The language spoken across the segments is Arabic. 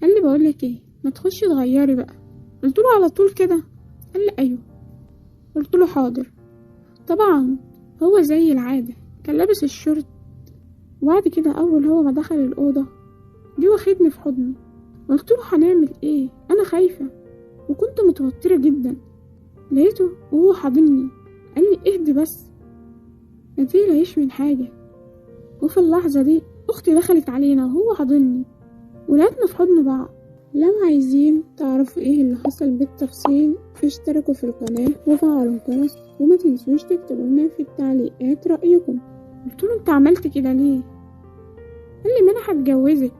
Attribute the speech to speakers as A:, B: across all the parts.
A: قال لي بقولك ايه، ما تخشي تغيري بقى. قلت له على طول كده؟ قال لي ايوه. قلت له حاضر. طبعا هو زي العادة كان لابس الشورت، وبعد كده اول هو ما دخل الأوضة جه واخدني في حضنه. قلت له هنعمل ايه، انا خايفة وكنت متوترة جدا. لقيته وهو حاضني قال لي اهدي بس، ما تقلقيش من حاجة. وفي اللحظة دي اختي دخلت علينا وهو حاضني ولقيتنا في حضن بعض. لو عايزين تعرفوا ايه اللي حصل بالتفصيل فاشتركوا في القناة وفعلوا الجرس، وما تنسوش تكتبوا لنا في التعليقات رأيكم. قلت له انت عملت كده ليه؟ قال لي ما انا هتجوزك.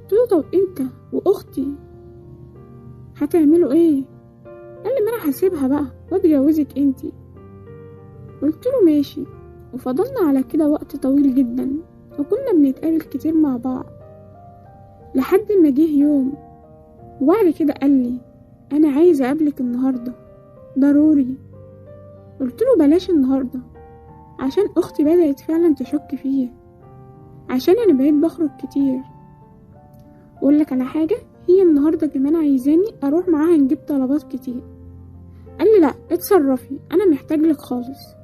A: قلت له طب انت واختي هتعملوا ايه؟ قال لي ما انا هسيبها بقى واتجوزك انتي. قلت له ماشي. وفضلنا على كده وقت طويل جدا، وكنا بنتقابل كتير مع بعض لحد ما جه يوم وبعد كده قال لي انا عايزه اقابلك النهارده ضروري. قلت له بلاش النهارده، عشان اختي بدأت فعلا تشك فيا، عشان انا بقيت بخرج كتير. اقول لك على حاجه، هي النهارده كمان عايزاني اروح معاها نجيب طلبات كتير. قال لي لا اتصرفي، انا محتاج لك خالص.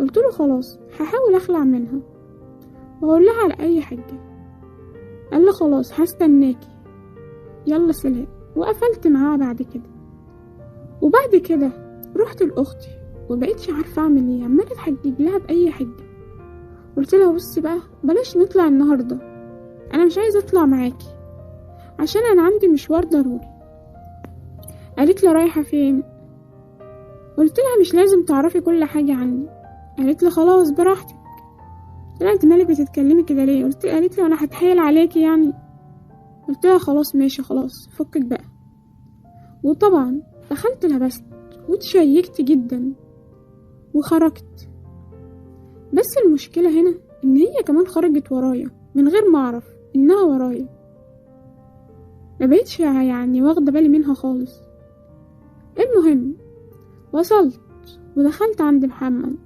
A: قلت له خلاص هحاول اخلع منها واقول لها على اي حاجه. قال لي خلاص هستناكي، يلا سلام. وقفلت معاه بعد كده. وبعد كده رحت لاختي ومبقتش عارفه اعمل ايه، عماله اتحجج لها باي حاجه. قلت لها بصي بقى بلاش نطلع النهارده، انا مش عايزه اطلع معاكي عشان انا عندي مشوار ضروري. قالت لي رايحه فين؟ قلت لها مش لازم تعرفي كل حاجه عني. قالت لي خلاص براحتك. قلت لها انت مالك بتتكلمي كده ليه؟ قالت لي انا هتحايل عليكي يعني؟ قلت لها خلاص ماشي خلاص فكك بقى. وطبعا دخلت لبست وتشيكت جدا وخرجت. بس المشكلة هنا ان هي كمان خرجت ورايا من غير ما اعرف انها ورايا. ما بقيتش يعني واخدة بالي منها خالص. المهم وصلت ودخلت عند محمد،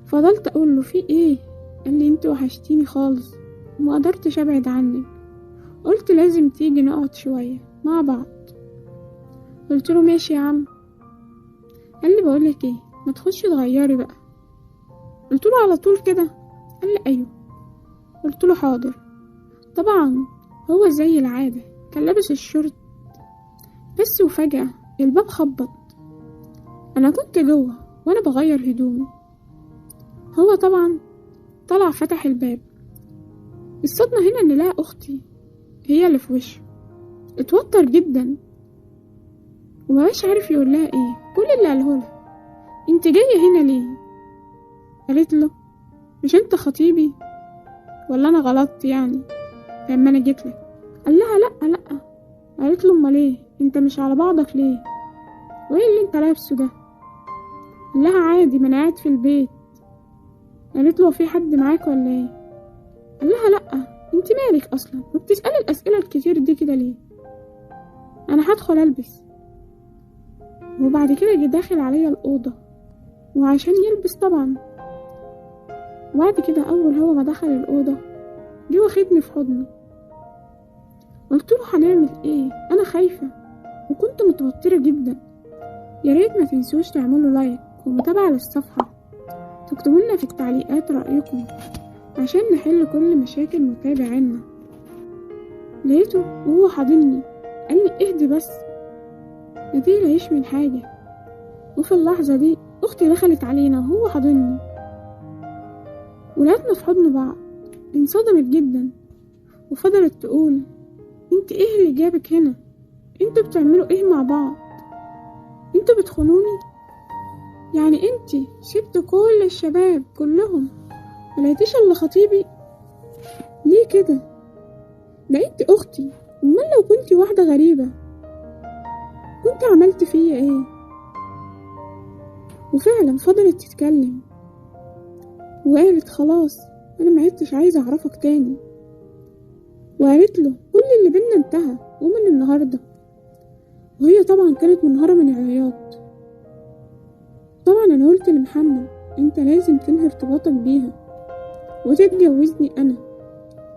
A: فضلت اقول له في ايه. قال لي انت وحشتيني خالص وما قدرتش ابعد عنك، قلت لازم تيجي نقعد شوية مع بعض. قلت له ماشي يا عم. قال لي بقولك ايه، ما تخشي تغيري بقى. قلت له على طول كده؟ قال لي ايوه. قلت له حاضر. طبعا هو زي العادة كان لابس الشورت بس، وفجأة الباب خبط. انا كنت جوه وانا بغير هدومي، هو طبعا طلع فتح الباب. الصدمة هنا ان لقى اختي هي اللي في وشه. اتوتر جدا ومبقاش عارف يقول لها ايه. كل اللي قاله لها انت جاية هنا ليه؟ قالت له مش انت خطيبي ولا انا غلطت يعني لما انا جيت لك؟ قال لها لا. قالت له امال ايه، انت مش على بعضك ليه؟ وايه اللي انت لابسه ده؟ قال لها عادي ما انا قاعد في البيت. قالت له في حد معاك ولا ايه؟ قال لها لا، انت مالك اصلا وبتسألي الاسئله الكتير دي كده ليه؟ انا هدخل البس. وبعد كده جه داخل عليا الاوضه وعشان يلبس طبعا. وبعد كده اول هو ما دخل الاوضه جه واخدني في حضنه. قلت له هنعمل ايه، انا خايفه وكنت متوتره جدا. يا ريت ما تنسوش تعملوا لايك ومتابعه للصفحه، تكتبوا لنا في التعليقات رايكم عشان نحل كل مشاكل متابعينا. لقيته وهو حاضني قال لي اهدي بس، ما تقلقيش من حاجه. وفي اللحظه دي اختي دخلت علينا وهو حاضني ولقيتنا في حضن بعض. انصدمت جدا وفضلت تقول انت ايه اللي جابك هنا، انتوا بتعملوا ايه مع بعض، انتوا بتخونوني يعني؟ انت سبت كل الشباب كلهم ملقيتيش الا خطيبي ليه كده؟ ده انت اختي، امال لو كنتي واحده غريبه كنت عملت فيا ايه؟ وفعلا فضلت تتكلم وقالت خلاص انا ما عدتش عايزه اعرفك تاني. وقالت له كل اللي بينا انتهى ومن النهارده. وهي طبعا كانت منهارة من العياط. طبعا انا قلت لمحمد انت لازم تنهي ارتباطك بيها وتتجوزني انا.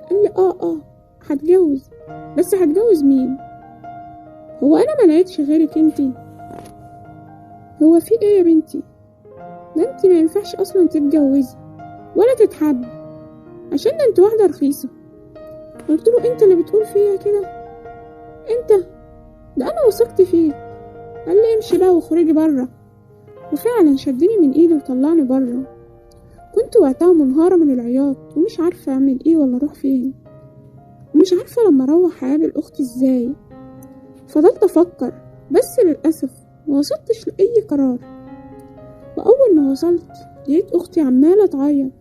A: قال لي اه هتجوز، بس هتجوز مين؟ هو انا ملقتش غيرك انتي؟ هو في ايه يا بنتي؟ ده انتي ما ينفعش اصلا تتجوزي ولا تتحبي، عشان ده انت واحدة رخيصة. قلت له انت اللي بتقول فيا كده؟ انت؟ ده انا وثقت فيك. قال لي امشي بقى واخرجي بره، وفعلا شدني من ايدي وطلعني بره. كنت وقتها منهارة من العياط ومش عارفة اعمل ايه ولا اروح فين، ومش عارفة لما اروح هقابل اختي ازاي. فضلت افكر، بس للاسف ما وصلتش لاي قرار. واول ما وصلت لقيت اختي عمالة تعيط.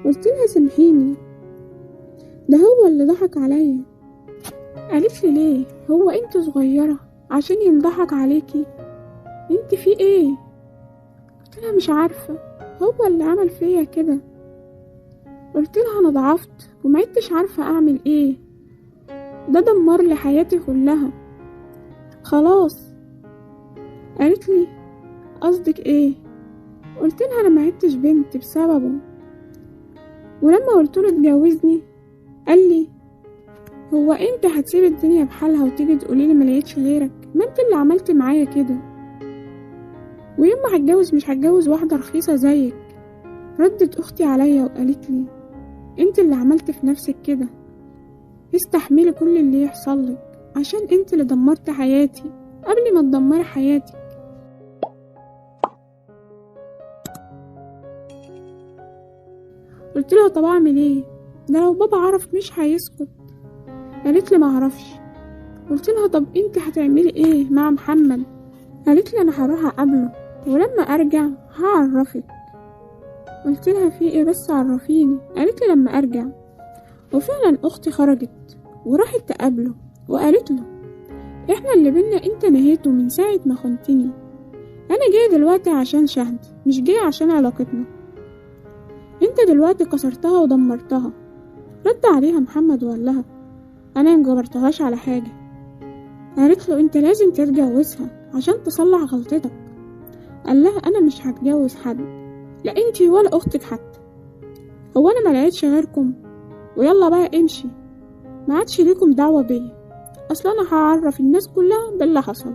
A: قلت لها سامحيني، ده هو اللي ضحك عليا. قالت لي ليه؟ هو انت صغيرة عشان ينضحك عليكي؟ انت في ايه؟ قلت لها مش عارفة، هو اللي عمل فيا كده. قلت لها انا ضعفت ومعدتش عارفة اعمل ايه، ده دمر لي حياتي كلها خلاص. قالت لي قصدك ايه؟ قلت لها انا معدتش بنت بسببه. ولما قلت له اتجوزني قال لي هو انت هتسيب الدنيا بحالها وتيجي تقوليلي ملقتش غيرك؟ ما انت اللي عملت معايا كده، ويوم ما هتجوز مش هتجوز واحدة رخيصة زيك. ردت اختي عليا وقالت لي انت اللي عملت في نفسك كده، استحملي كل اللي يحصل لك عشان انت اللي دمرت حياتي قبل ما تدمري حياتي. قلت لها طب اعمل ايه؟ ده لو بابا عرف مش هيسكت. قالت لي ما اعرفش. قلت لها طب انت هتعملي ايه مع محمد؟ قالت لي انا هروح اقابله ولما ارجع هعرفك. قلت لها في ايه بس عرفيني؟ قالت لي لما ارجع. وفعلا اختي خرجت وراحت تقابله وقالت له احنا اللي بينا انت نهيته من ساعة ما خنتني، انا جاي دلوقتي عشان شهد مش جاي عشان علاقتنا، انت دلوقتي كسرتها ودمرتها. رد عليها محمد وقال لها انا مجبرتهاش على حاجة. قالت له انت لازم تتجوزها عشان تصلح غلطتك. قال لها انا مش هتجوز حد، لا انتي ولا اختك حتى. هو انا ملقتش غيركم؟ ويلا بقى امشي، ما عادش ليكم دعوة بيا، اصلا انا هعرف الناس كلها باللي حصل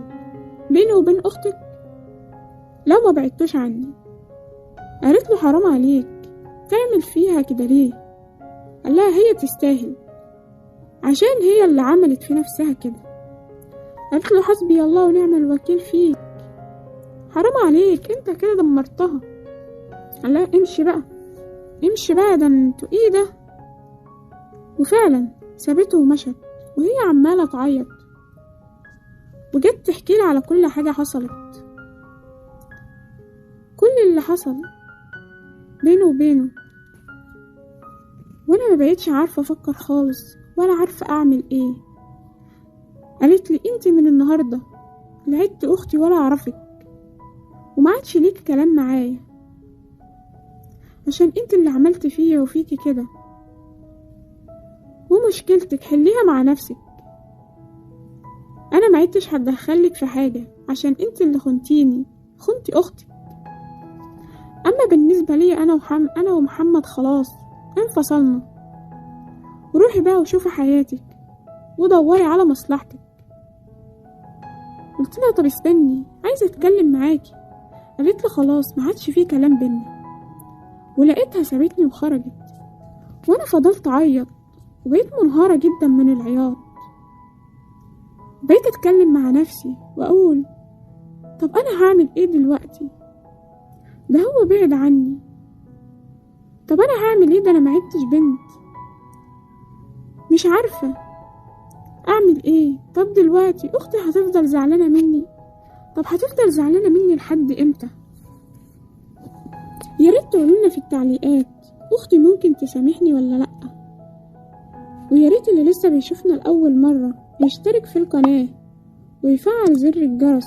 A: بيني وبين اختك لو ما بعدتوش عني. قالت له حرام عليك تعمل فيها كده ليه؟ قال لها هي تستاهل عشان هي اللي عملت في نفسها كده. قالت له حسبي الله ونعم الوكيل فيك، حرام عليك انت كده دمرتها. قال لها امشي بقى امشي بقى، ده انتوا ايه ده؟ وفعلا سابته ومشت وهي عمالة تعيط، وجت تحكيلي على كل حاجة حصلت، كل اللي حصل بينه وبينه. وانا ما بقيتش عارفة افكر خالص ولا عارفة اعمل ايه. قالت لي انت من النهاردة لعدت اختي ولا اعرفك وما عادش ليك كلام معايا، عشان انت اللي عملت فيا وفيكي كده، ومشكلتك حليها مع نفسك. انا ما عدتش هتدخلك في حاجة عشان انت اللي خنتيني، خنتي اختي. اما بالنسبة لي انا ومحمد خلاص انفصلنا، وروحي بقى وشوفي حياتك ودوري على مصلحتك. قلت لها طب استني عايزة اتكلم معاكي. قالت لي خلاص ما عادش فيه كلام بينا. ولقيتها سابتني وخرجت، وانا فضلت اعيط وبقيت منهارة جدا من العياط. بقيت اتكلم مع نفسي واقول طب انا هعمل ايه دلوقتي؟ ده هو بعد عني، طب انا هعمل ايه؟ ده انا معدتش بنت، مش عارفة اعمل ايه. طب دلوقتي اختي هتفضل زعلانة مني؟ طب هتفضل زعلانة مني لحد امتى؟ يا ريت تقولولنا في التعليقات اختي ممكن تسامحني ولا لا. ويا ريت اللي لسه بيشوفنا لأول مرة يشترك في القناة ويفعل زر الجرس